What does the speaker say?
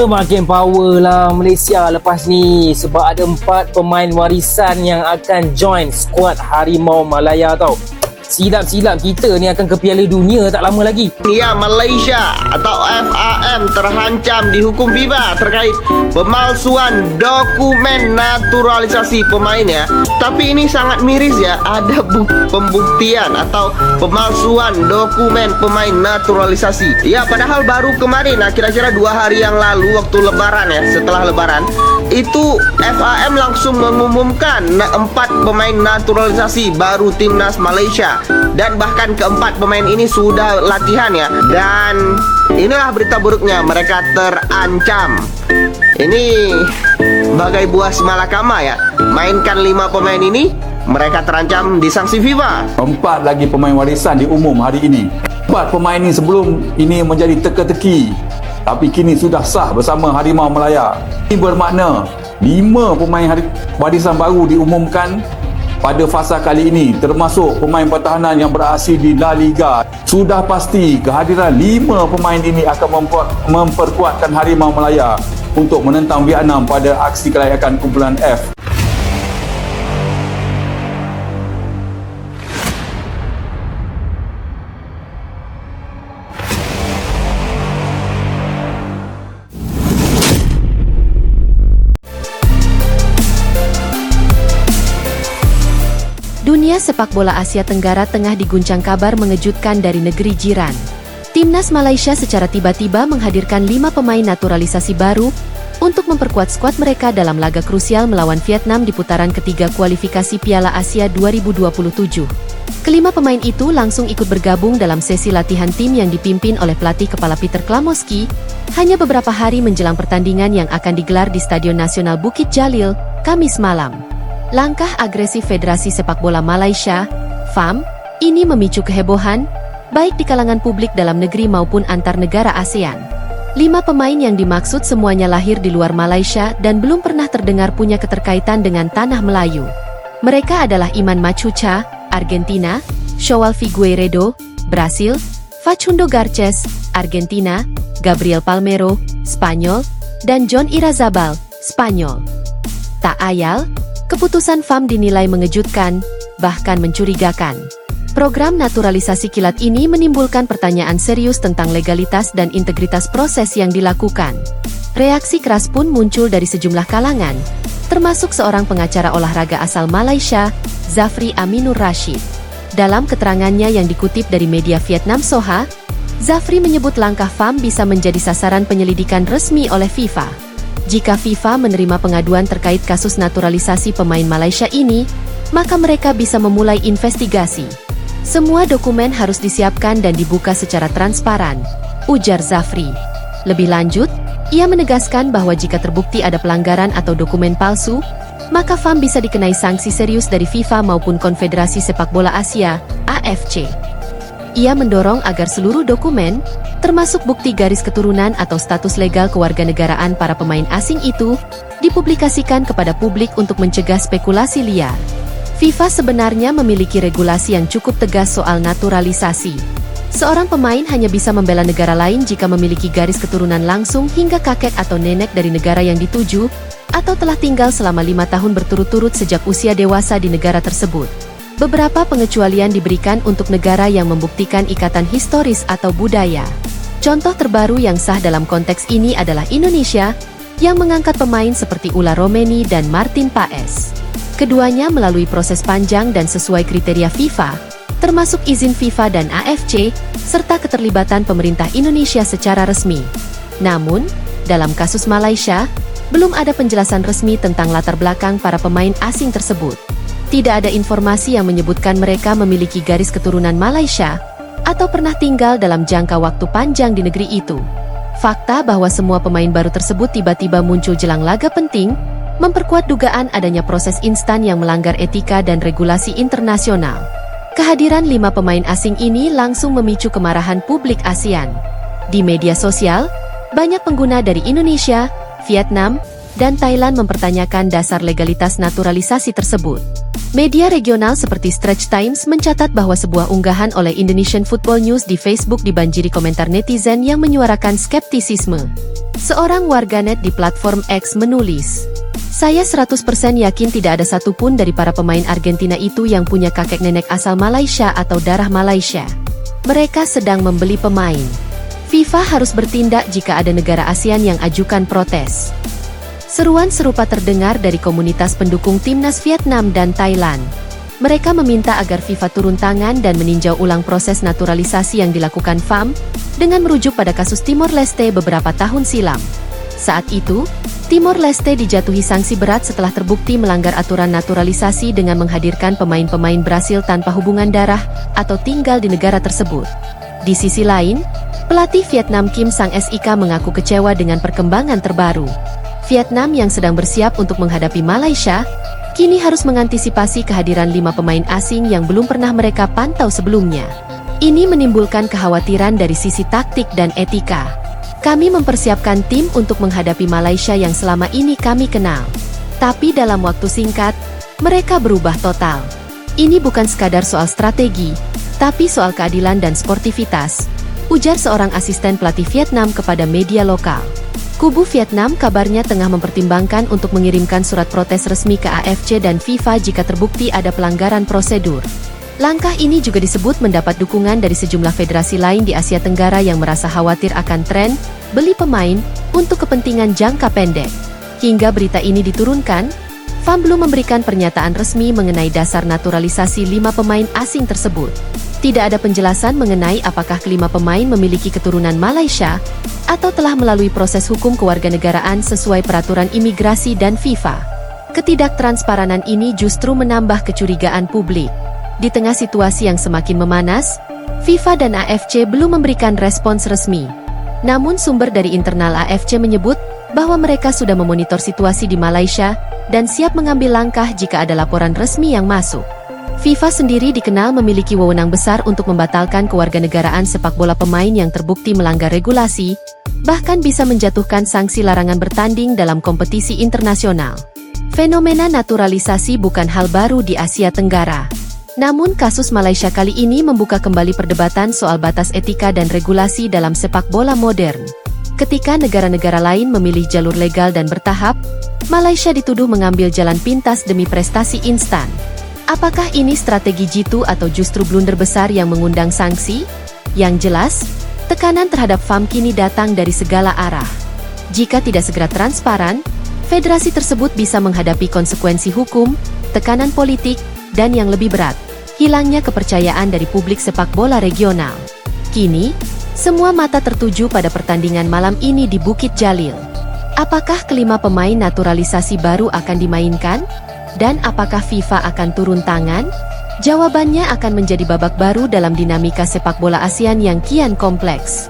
Makin power lah Malaysia lepas ni sebab ada 4 pemain warisan yang akan join skuad Harimau Malaya tau. Silap-silap kita ni akan ke Piala Dunia tak lama lagi. Ya, Malaysia atau FAM terancam dihukum FIFA terkait pemalsuan dokumen naturalisasi pemain ya. Tapi ini sangat miris ya, ada pembuktian atau pemalsuan dokumen pemain naturalisasi. Ya, padahal baru kemarin, kira-kira 2 hari yang lalu waktu lebaran ya, setelah lebaran itu FAM langsung mengumumkan 4 pemain naturalisasi baru timnas Malaysia. Dan bahkan keempat pemain ini sudah latihan ya. Dan inilah berita buruknya, mereka terancam. Ini bagai buah malakama ya. Mainkan 5 pemain ini, mereka terancam disanksi FIFA. 4 lagi pemain warisan diumum hari ini. 4 pemain ini sebelum ini menjadi teka-teki, tapi kini sudah sah bersama Harimau Malaya. Ini bermakna 5 pemain warisan baru diumumkan pada fasa kali ini, termasuk pemain pertahanan yang berasal di La Liga. Sudah pasti kehadiran 5 pemain ini akan memperkuatkan Harimau Malaya untuk menentang Vietnam pada aksi kelayakan kumpulan F. Dunia sepak bola Asia Tenggara tengah diguncang kabar mengejutkan dari negeri jiran. Timnas Malaysia secara tiba-tiba menghadirkan 5 pemain naturalisasi baru untuk memperkuat skuad mereka dalam laga krusial melawan Vietnam di putaran ketiga kualifikasi Piala Asia 2027. Kelima pemain itu langsung ikut bergabung dalam sesi latihan tim yang dipimpin oleh pelatih kepala Peter Klamoski hanya beberapa hari menjelang pertandingan yang akan digelar di Stadion Nasional Bukit Jalil, Kamis malam. Langkah agresif Federasi Sepak Bola Malaysia, FAM, ini memicu kehebohan, baik di kalangan publik dalam negeri maupun antar negara ASEAN. 5 pemain yang dimaksud semuanya lahir di luar Malaysia dan belum pernah terdengar punya keterkaitan dengan tanah Melayu. Mereka adalah Iman Machuca, Argentina, João Figueiredo, Brasil, Facundo Garces, Argentina, Gabriel Palmeiro, Spanyol, dan John Irazabal, Spanyol. Tak ayal, keputusan FAM dinilai mengejutkan, bahkan mencurigakan. Program naturalisasi kilat ini menimbulkan pertanyaan serius tentang legalitas dan integritas proses yang dilakukan. Reaksi keras pun muncul dari sejumlah kalangan, termasuk seorang pengacara olahraga asal Malaysia, Zafri Aminur Rashid. Dalam keterangannya yang dikutip dari media Vietnam Soha, Zafri menyebut langkah FAM bisa menjadi sasaran penyelidikan resmi oleh FIFA. Jika FIFA menerima pengaduan terkait kasus naturalisasi pemain Malaysia ini, maka mereka bisa memulai investigasi. Semua dokumen harus disiapkan dan dibuka secara transparan, ujar Zafri. Lebih lanjut, ia menegaskan bahwa jika terbukti ada pelanggaran atau dokumen palsu, maka FAM bisa dikenai sanksi serius dari FIFA maupun Konfederasi Sepak Bola Asia, AFC. Ia mendorong agar seluruh dokumen, termasuk bukti garis keturunan atau status legal kewarganegaraan para pemain asing itu, dipublikasikan kepada publik untuk mencegah spekulasi liar. FIFA sebenarnya memiliki regulasi yang cukup tegas soal naturalisasi. Seorang pemain hanya bisa membela negara lain jika memiliki garis keturunan langsung hingga kakek atau nenek dari negara yang dituju, atau telah tinggal selama 5 tahun berturut-turut sejak usia dewasa di negara tersebut. Beberapa pengecualian diberikan untuk negara yang membuktikan ikatan historis atau budaya. Contoh terbaru yang sah dalam konteks ini adalah Indonesia, yang mengangkat pemain seperti Ula Romeni dan Martin Paes. Keduanya melalui proses panjang dan sesuai kriteria FIFA, termasuk izin FIFA dan AFC, serta keterlibatan pemerintah Indonesia secara resmi. Namun, dalam kasus Malaysia, belum ada penjelasan resmi tentang latar belakang para pemain asing tersebut. Tidak ada informasi yang menyebutkan mereka memiliki garis keturunan Malaysia atau pernah tinggal dalam jangka waktu panjang di negeri itu. Fakta bahwa semua pemain baru tersebut tiba-tiba muncul jelang laga penting memperkuat dugaan adanya proses instan yang melanggar etika dan regulasi internasional. Kehadiran 5 pemain asing ini langsung memicu kemarahan publik ASEAN. Di media sosial, banyak pengguna dari Indonesia, Vietnam, dan Thailand mempertanyakan dasar legalitas naturalisasi tersebut. Media regional seperti Straits Times mencatat bahwa sebuah unggahan oleh Indonesian Football News di Facebook dibanjiri komentar netizen yang menyuarakan skeptisisme. Seorang warganet di platform X menulis, "Saya 100% yakin tidak ada satupun dari para pemain Argentina itu yang punya kakek nenek asal Malaysia atau darah Malaysia. Mereka sedang membeli pemain. FIFA harus bertindak jika ada negara ASEAN yang ajukan protes." Seruan serupa terdengar dari komunitas pendukung timnas Vietnam dan Thailand. Mereka meminta agar FIFA turun tangan dan meninjau ulang proses naturalisasi yang dilakukan FAM dengan merujuk pada kasus Timor Leste beberapa tahun silam. Saat itu, Timor Leste dijatuhi sanksi berat setelah terbukti melanggar aturan naturalisasi dengan menghadirkan pemain-pemain Brasil tanpa hubungan darah atau tinggal di negara tersebut. Di sisi lain, pelatih Vietnam Kim Sang-sik mengaku kecewa dengan perkembangan terbaru. Vietnam yang sedang bersiap untuk menghadapi Malaysia, kini harus mengantisipasi kehadiran 5 pemain asing yang belum pernah mereka pantau sebelumnya. Ini menimbulkan kekhawatiran dari sisi taktik dan etika. "Kami mempersiapkan tim untuk menghadapi Malaysia yang selama ini kami kenal. Tapi dalam waktu singkat, mereka berubah total. Ini bukan sekadar soal strategi, tapi soal keadilan dan sportivitas," ujar seorang asisten pelatih Vietnam kepada media lokal. Kubu Vietnam kabarnya tengah mempertimbangkan untuk mengirimkan surat protes resmi ke AFC dan FIFA jika terbukti ada pelanggaran prosedur. Langkah ini juga disebut mendapat dukungan dari sejumlah federasi lain di Asia Tenggara yang merasa khawatir akan tren beli pemain untuk kepentingan jangka pendek. Hingga berita ini diturunkan, FAM belum memberikan pernyataan resmi mengenai dasar naturalisasi 5 pemain asing tersebut. Tidak ada penjelasan mengenai apakah kelima pemain memiliki keturunan Malaysia atau telah melalui proses hukum kewarganegaraan sesuai peraturan imigrasi dan FIFA. Ketidaktransparan ini justru menambah kecurigaan publik. Di tengah situasi yang semakin memanas, FIFA dan AFC belum memberikan respons resmi. Namun sumber dari internal AFC menyebut bahwa mereka sudah memonitor situasi di Malaysia dan siap mengambil langkah jika ada laporan resmi yang masuk. FIFA sendiri dikenal memiliki wewenang besar untuk membatalkan kewarganegaraan sepak bola pemain yang terbukti melanggar regulasi, bahkan bisa menjatuhkan sanksi larangan bertanding dalam kompetisi internasional. Fenomena naturalisasi bukan hal baru di Asia Tenggara. Namun kasus Malaysia kali ini membuka kembali perdebatan soal batas etika dan regulasi dalam sepak bola modern. Ketika negara-negara lain memilih jalur legal dan bertahap, Malaysia dituduh mengambil jalan pintas demi prestasi instan. Apakah ini strategi jitu atau justru blunder besar yang mengundang sanksi? Yang jelas, tekanan terhadap FAM kini datang dari segala arah. Jika tidak segera transparan, federasi tersebut bisa menghadapi konsekuensi hukum, tekanan politik, dan yang lebih berat, hilangnya kepercayaan dari publik sepak bola regional. Kini, semua mata tertuju pada pertandingan malam ini di Bukit Jalil. Apakah kelima pemain naturalisasi baru akan dimainkan? Dan apakah FIFA akan turun tangan? Jawabannya akan menjadi babak baru dalam dinamika sepak bola ASEAN yang kian kompleks.